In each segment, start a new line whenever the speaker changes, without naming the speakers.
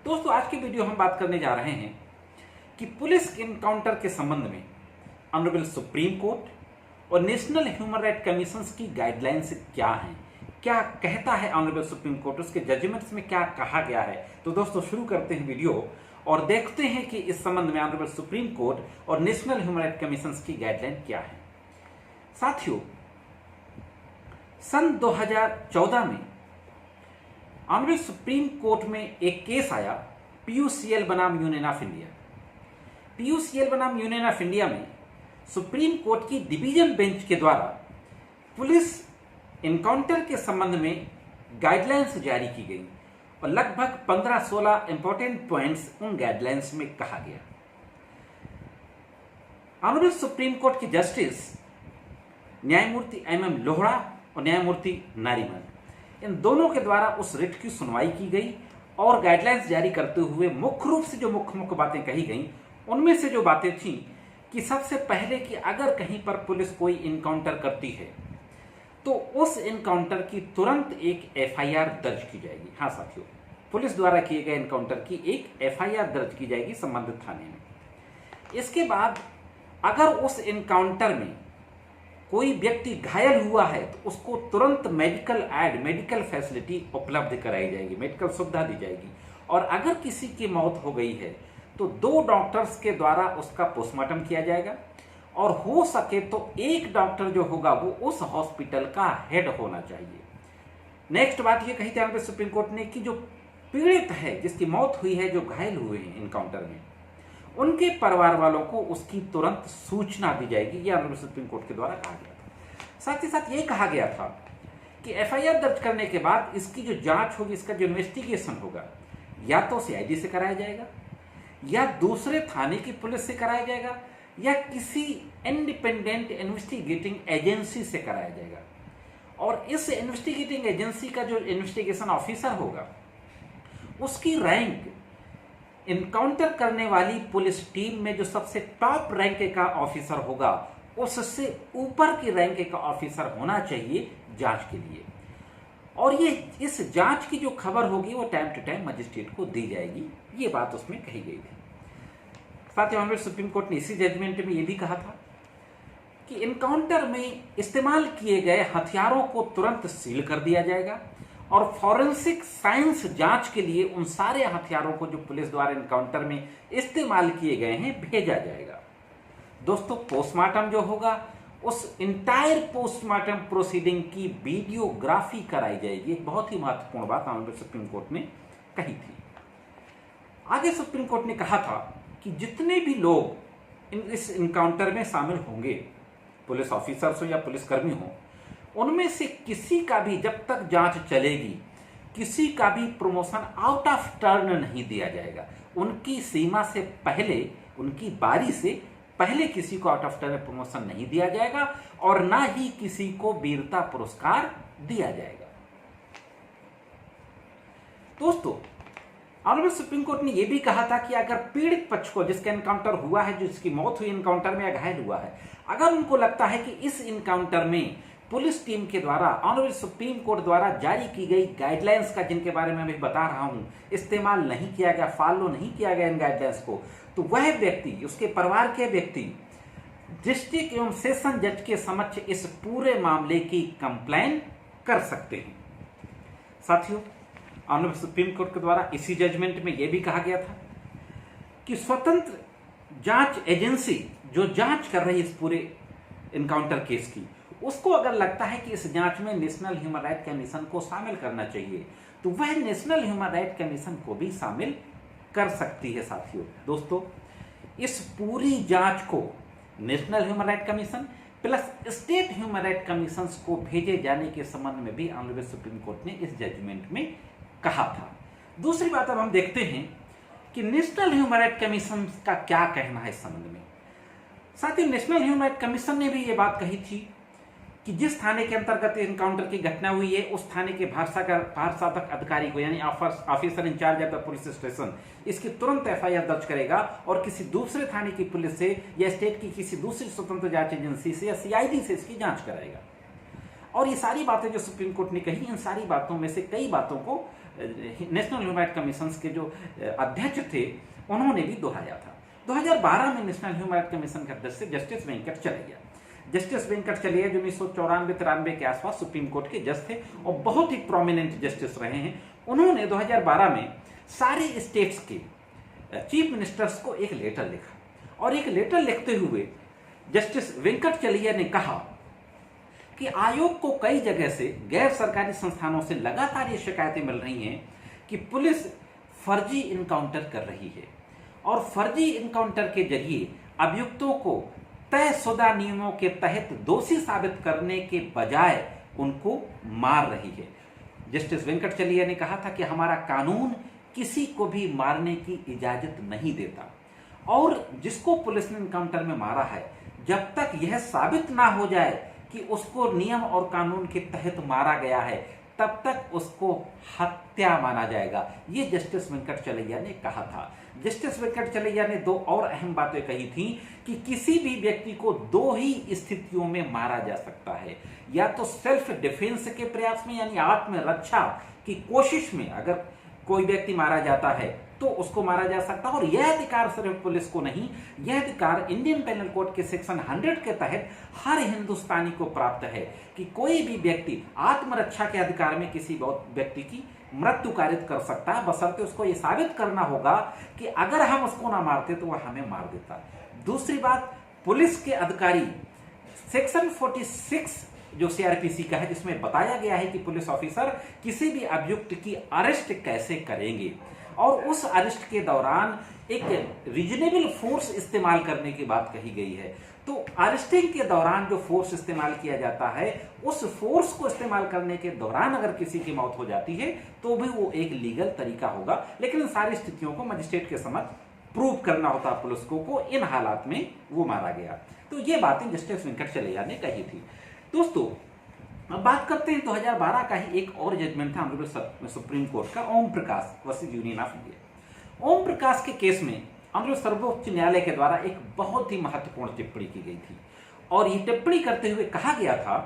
दोस्तों आज की वीडियो हम बात करने जा रहे हैं कि पुलिस इनकाउंटर के संबंध में ऑनरेबल सुप्रीम कोर्ट और नेशनल ह्यूमन राइट कमीशन की गाइडलाइंस क्या हैं, क्या कहता है ऑनरेबल सुप्रीम कोर्ट, उसके जजमेंट्स में क्या कहा गया है। तो दोस्तों शुरू करते हैं वीडियो और देखते हैं कि इस संबंध में ऑनरेबल सुप्रीम कोर्ट और नेशनल ह्यूमन राइट कमीशन की गाइडलाइन क्या है। साथियों, सन 2014 में ऑनरेबल सुप्रीम कोर्ट में एक केस आया पीयूसीएल बनाम यूनियन ऑफ इंडिया। पीयूसीएल बनाम यूनियन ऑफ इंडिया में सुप्रीम कोर्ट की डिवीजन बेंच के द्वारा पुलिस इनकाउंटर के संबंध में गाइडलाइंस जारी की गई और लगभग 15-16 इंपॉर्टेंट पॉइंट्स उन गाइडलाइंस में कहा गया। ऑनरेबल सुप्रीम कोर्ट के जस्टिस न्यायमूर्ति एम लोहड़ा और न्यायमूर्ति नारीमन, इन दोनों के द्वारा उस रिट की सुनवाई की गई और गाइडलाइंस जारी करते हुए मुख्य रूप से जो मुख्य बातें कही गई उनमें से जो बातें थी कि सबसे पहले कि अगर कहीं पर पुलिस कोई इनकाउंटर करती है तो उस इनकाउंटर की तुरंत एक एफआईआर दर्ज की जाएगी। हाँ साथियों, पुलिस द्वारा किए गए इनकाउंटर की एक एफआईआर दर्ज की जाएगी संबंधित थाने में। इसके बाद अगर उस इनकाउंटर में कोई व्यक्ति घायल हुआ है तो उसको तुरंत मेडिकल फैसिलिटी उपलब्ध कराई जाएगी, मेडिकल सुविधा दी जाएगी। और अगर किसी की मौत हो गई है तो 2 डॉक्टर्स के द्वारा उसका पोस्टमार्टम किया जाएगा और हो सके तो एक डॉक्टर जो होगा वो उस हॉस्पिटल का हेड होना चाहिए। नेक्स्ट बात ये कही थी सुप्रीम कोर्ट ने कि जो पीड़ित है, जिसकी मौत हुई है, जो घायल हुए हैं इनकाउंटर में, उनके परिवार वालों को उसकी तुरंत सूचना दी जाएगी। यह ऑनरेबल सुप्रीम कोर्ट के द्वारा कहा गया था। साथ ही साथ ये कहा गया था कि एफआईआर दर्ज करने के बाद इसकी जो जांच होगी, इसका जो इन्वेस्टिगेशन होगा, या तो सीआईडी से कराया जाएगा या दूसरे थाने की पुलिस से कराया जाएगा या किसी इंडिपेंडेंट इन्वेस्टिगेटिंग एजेंसी से कराया जाएगा। और इस इन्वेस्टिगेटिंग एजेंसी का जो इन्वेस्टिगेशन ऑफिसर होगा उसकी रैंक इनकाउंटर करने वाली पुलिस टीम में जो सबसे टॉप रैंक का ऑफिसर होगा उससे ऊपर की रैंक का ऑफिसर होना चाहिए जांच के लिए। और ये इस जांच की जो खबर होगी वो टाइम टू टाइम मजिस्ट्रेट को दी जाएगी, ये बात उसमें कही गई थी। साथ ही ऑनरेबल सुप्रीम कोर्ट ने इसी जजमेंट में ये भी कहा था कि इनकाउंटर में इस्तेमाल किए गए हथियारों को तुरंत सील कर दिया जाएगा और फॉरेंसिक साइंस जांच के लिए उन सारे हथियारों को जो पुलिस द्वारा इनकाउंटर में इस्तेमाल किए गए हैं भेजा जाएगा। दोस्तों, पोस्टमार्टम जो होगा उस इंटायर पोस्टमार्टम प्रोसीडिंग की वीडियोग्राफी कराई जाएगी। एक बहुत ही महत्वपूर्ण बात ऑनरेबल सुप्रीम कोर्ट ने कही थी। आगे सुप्रीम कोर्ट ने कहा था कि जितने भी लोग इस इनकाउंटर में शामिल होंगे, पुलिस ऑफिसर्स हो या पुलिसकर्मी हो, उनमें से किसी का भी जब तक जांच चलेगी किसी का भी प्रमोशन आउट ऑफ टर्न नहीं दिया जाएगा। उनकी सीमा से पहले, उनकी बारी से पहले किसी को आउट ऑफ टर्न प्रमोशन नहीं दिया जाएगा और ना ही किसी को वीरता पुरस्कार दिया जाएगा। दोस्तों, ऑनरेबल सुप्रीम कोर्ट ने यह भी कहा था कि अगर पीड़ित पक्ष को, जिसका इनकाउंटर हुआ है, जिसकी मौत हुई इनकाउंटर में या घायल हुआ है, अगर उनको लगता है कि इस इनकाउंटर में पुलिस टीम के द्वारा ऑनरेबल सुप्रीम कोर्ट द्वारा जारी की गई गाइडलाइंस का, जिनके बारे में मैं बता रहा हूं, इस्तेमाल नहीं किया गया, फॉलो नहीं किया गया इन गाइडलाइंस को, तो वह व्यक्ति, उसके परिवार के व्यक्ति डिस्ट्रिक्ट एवं सेशन जज के समक्ष इस पूरे मामले की कंप्लेन कर सकते हैं। साथियों, ऑनरेबल सुप्रीम कोर्ट के द्वारा इसी जजमेंट में यह भी कहा गया था कि स्वतंत्र जांच एजेंसी जो जांच कर रही है इस पूरे इनकाउंटर केस की, उसको अगर लगता है कि इस जांच में नेशनल ह्यूमन राइट कमीशन को शामिल करना चाहिए तो वह नेशनल ह्यूमन राइट कमीशन को भी शामिल कर सकती है। साथियों, दोस्तों, इस पूरी जांच को national human right commission plus state human right commission को भेजे जाने के संबंध में भी ऑनरेबल सुप्रीम कोर्ट ने इस जजमेंट में कहा था। दूसरी बात, अब हम देखते हैं कि नेशनल ह्यूमन राइट कमीशन का क्या कहना है इस संबंध में। साथ ही नेशनल ह्यूमन राइट कमीशन ने भी ये बात कही थी कि जिस थाने के अंतर्गत इनकाउंटर की घटना हुई है उस थाने के भारसाधक अधिकारी को, यानी officer in charge of the police station, इसकी तुरंत एफआईआर दर्ज करेगा और किसी दूसरे थाने की पुलिस से या स्टेट की किसी दूसरी स्वतंत्र जांच एजेंसी से या सीआईडी से इसकी जांच कराएगा। और ये सारी बातें जो सुप्रीम कोर्ट ने कही, इन सारी बातों में से कई बातों को नेशनल ह्यूमन राइट कमीशन के जो अध्यक्ष थे उन्होंने भी दोहराया था। 2012 में नेशनल ह्यूमन राइट कमीशन के अध्यक्ष से जस्टिस वेंकट चलैया। जस्टिस वेंकट चलैया जो 1994-93 के आसपास सुप्रीम कोर्ट के जज थे और बहुत ही प्रोमिनेंट जस्टिस रहे हैं। उन्होंने 2012 में सारे स्टेट्स के चीफ मिनिस्टर्स को एक लेटर लिखा और एक लेटर लिखते हुए जस्टिस वेंकट चलैया ने कहा कि आयोग को कई जगह से गैर सरकारी संस्थानों से लगातार ये शिकायतें मिल रही हैं कि पुलिस फर्जी इनकाउंटर कर रही है और फर्जी इनकाउंटर के जरिए अभियुक्तों को तयशुदा नियमों के तहत दोषी साबित करने के बजाय उनको मार रही है। जस्टिस वेंकट चलैया ने कहा था कि हमारा कानून किसी को भी मारने की इजाजत नहीं देता और जिसको पुलिस ने इनकाउंटर में मारा है, जब तक यह साबित ना हो जाए कि उसको नियम और कानून के तहत मारा गया है, तब तक उसको हत्या माना जाएगा। ये जस्टिस वेंकट चलैया ने कहा था। जस्टिस वेंकट चलैया ने दो और अहम बातें कही थी कि किसी भी व्यक्ति को दो ही स्थितियों में मारा जा सकता है, या तो सेल्फ डिफेंस के प्रयास में यानी आत्मरक्षा की कोशिश में अगर कोई व्यक्ति मारा जाता है तो उसको मारा जा सकता है, और यह अधिकार सिर्फ पुलिस को नहीं, यह अधिकार इंडियन पेनल कोड के सेक्शन 100 के तहत हर हिंदुस्तानी को प्राप्त है कि कोई भी व्यक्ति आत्मरक्षा के अधिकार में किसी व्यक्ति की मृत्यु कारित कर सकता है, बशर्ते उसको यह साबित करना होगा कि अगर हम उसको ना मारते तो वह हमें मार देता। दूसरी बात, पुलिस के अधिकारी सेक्शन 46 जो सीआरपीसी का है, जिसमें बताया गया है कि पुलिस ऑफिसर किसी भी अभियुक्त की अरेस्ट कैसे करेंगे और उस अरेस्ट के दौरान एक रीजनेबल फोर्स इस्तेमाल करने की बात कही गई है। तो अरेस्टिंग के दौरान जो फोर्स इस्तेमाल किया जाता है, उस फोर्स को इस्तेमाल करने के दौरान अगर किसी की मौत हो जाती है तो भी वो एक लीगल तरीका होगा, लेकिन इन सारी स्थितियों को मजिस्ट्रेट के समक्ष प्रूव करना होता है पुलिस को इन हालात में वो मारा गया। तो ये बातें जस्टिस वेंकट चलैया ने कही थी। दोस्तों, अब बात करते हैं 2012 का ही एक और जजमेंट था ऑनरेबल सुप्रीम कोर्ट का, Om Prakash versus union of India. Om Prakash के केस में ऑनरेबल सर्वोच्च न्यायालय के द्वारा एक बहुत ही महत्वपूर्ण टिप्पणी की गई थी और ये टिप्पणी करते हुए कहा गया था,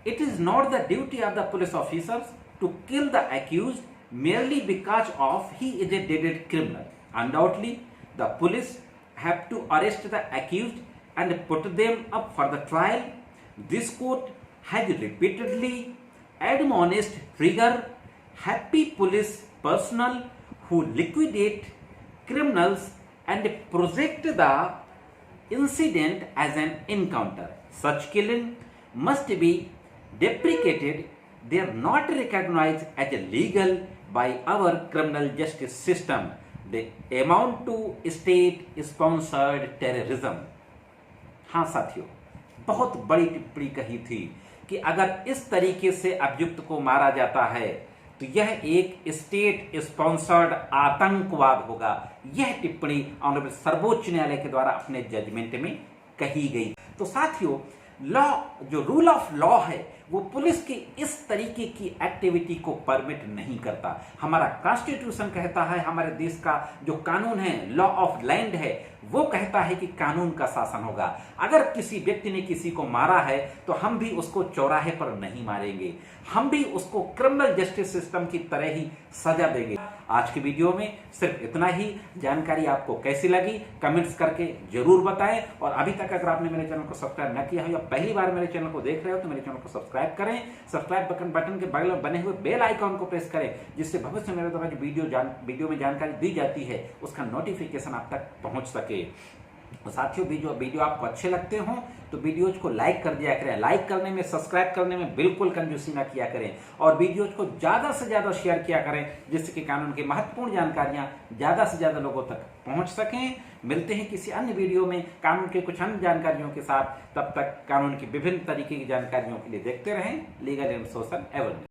it is not the duty of the police officers to kill the accused merely because of he is a deaded criminal. Undoubtedly, the police have to arrest the accused and put them up for the trial. This court has repeatedly admonished trigger happy police personnel who liquidate criminals and project the incident as an encounter. Such killing must be deprecated. They are not recognized as legal by our criminal justice system. They amount to state-sponsored terrorism. हाँ साथियों, बहुत बड़ी टिप्पणी कही थी कि अगर इस तरीके से अभियुक्त को मारा जाता है तो यह एक स्टेट स्पॉन्सर्ड आतंकवाद होगा। यह टिप्पणी ऑनरेबल सर्वोच्च न्यायालय के द्वारा अपने जजमेंट में कही गई। तो साथियों, लॉ जो रूल ऑफ लॉ है वो पुलिस की इस तरीके की एक्टिविटी को परमिट नहीं करता। हमारा कॉन्स्टिट्यूशन कहता है, हमारे देश का जो कानून है, लॉ ऑफ लैंड है, वो कहता है कि कानून का शासन होगा। अगर किसी व्यक्ति ने किसी को मारा है तो हम भी उसको चौराहे पर नहीं मारेंगे, हम भी उसको क्रिमिनल जस्टिस सिस्टम की तरह ही सजा देंगे। आज की वीडियो में सिर्फ इतना ही। जानकारी आपको कैसी लगी कमेंट्स करके जरूर बताएं, और अभी तक अगर आपने मेरे चैनल को सब्सक्राइब न किया हो या पहली बार मेरे चैनल को देख रहे हो तो मेरे चैनल को सब्सक्राइब करें। सब्सक्राइब बटन के बगल में बने हुए बेल आइकॉन को प्रेस करें, जिससे भविष्य में मेरे द्वारा जो वीडियो में जानकारी दी जाती है उसका नोटिफिकेशन आप तक पहुंच सके। तो साथियों, वीडियो आपको अच्छे लगते हो तो वीडियोज को लाइक कर दिया करें। लाइक करने में, सब्सक्राइब करने में बिल्कुल कंजूसी ना किया करें, और वीडियोज को ज्यादा से ज्यादा शेयर किया करें, जिससे कि कानून की महत्वपूर्ण जानकारियां ज्यादा से ज्यादा लोगों तक पहुंच सकें। मिलते हैं किसी अन्य वीडियो में कानून के कुछ अन्य जानकारियों के साथ। तब तक कानून की विभिन्न तरीके की जानकारियों के लिए देखते रहें लीगल एंड सोशल एवेन्यू।